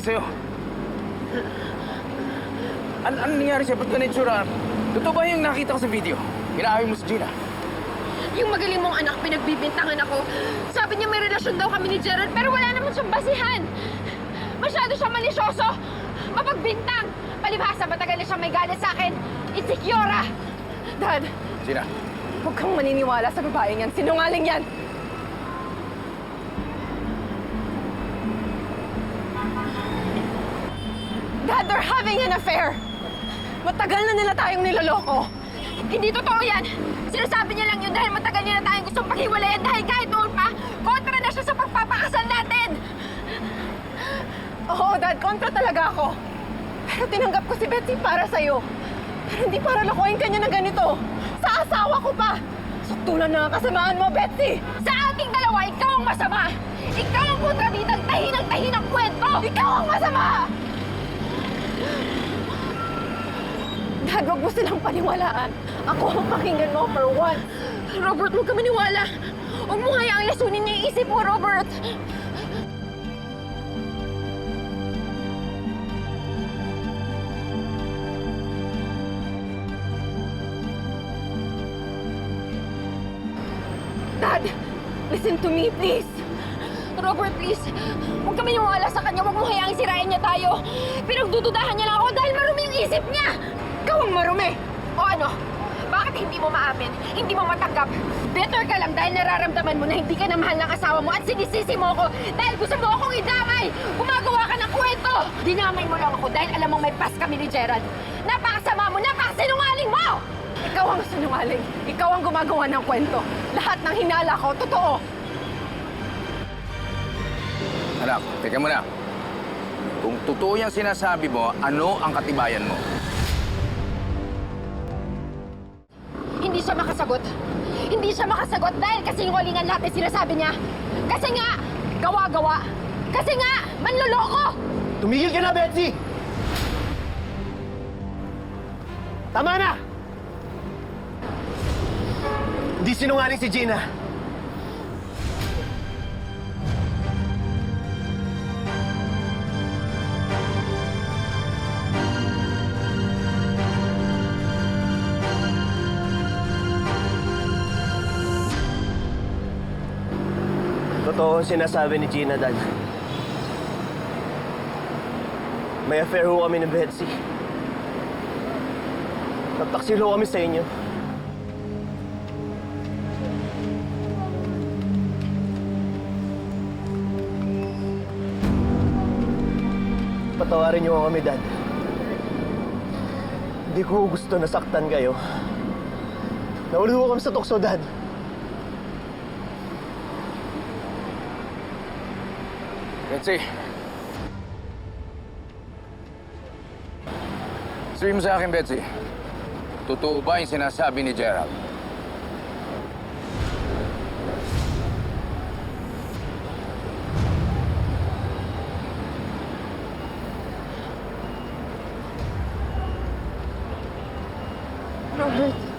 sa'yo? Ano nangyari sa'yo? Ba't ka na-itsura? Totoo ba yung nakita ko sa video? Inaaway mo si Gina? Yung magaling mong anak, pinagbibintangan ako. Sabi niya may relasyon daw kami ni Gerald, pero wala naman siyang basihan. Masyado siyang malisyoso. Mapagbintang. Palibhasa, matagal na siyang may galit sa akin. Insecure. Dad, Gina, huwag kang maniniwala sa babaeng yan. Sinungaling yan. Dad, they're having an affair. Matagal na nila tayong niloloko. Hindi totoo yan. Sinasabi niya lang yun dahil matagal niya na tayong gustong paghiwalayan dahil kahit noon pa, kontra na siya sa pagpapakasal natin. Oo, Dad, kontra talaga ako. Pero tinanggap ko si Betsy para sa'yo. Pero hindi para lokohin ka niya na ganito. Sa asawa ko pa. Suktulan na ang kasamaan mo, Betsy. Sa ating dalawa, ikaw ang masama. Ikaw ang kontrabidang tahinang kwento. Ikaw ang masama. Dad, huwag mo silang paniwalaan. Ako ang pakinggan mo for once. Robert, huwag ka maniwala. Huwag mo hayaang lasunin niya yung isip mo, Robert. Dad, listen to me, please. Robert, please. Huwag ka maniwala sa kanya. Huwag mo hayaang sirain niya tayo. Pinagdududahan niya lang ako dahil marumi yung isip niya. Ikaw ang marumi. O ano? Bakit hindi mo maamin? Hindi mo matanggap? Better ka lang dahil nararamdaman mo na hindi ka na mahal ng asawa mo at sinisisi mo ako dahil gusto mo akong idamay. Gumagawa ka ng kwento. Dinamay mo lang ako dahil alam mong may pas kami ni Gerald. Napakasama mo, napakasinungaling mo! Ikaw ang sinungaling. Ikaw ang gumagawa ng kwento. Lahat ng hinala ko, totoo. anak, teka mo na. Kung totoo yung sinasabi mo, ano ang katibayan mo? Hindi siya makasagot. Hindi siya makasagot dahil kasinungalingan lahat ng sinasabi niya. Kasi nga, gawa-gawa. Kasi nga, manloloko! Tumigil ka na, Betsy! Tama na! Hindi sinungaling si Gina. Totoo ang sinasabi ni Gina, Dad. May affair ho kami ni Betsy. Nagtaksil ho kami sa inyo. Patawarin niyo kami, Dad. Hindi ko gusto nasaktan kayo. Nahuli ho kami sa tukso, Dad. Betsy. Sabihin mo sa akin, Betsy. Totoo ba yung sinasabi ni Gerald? Robert.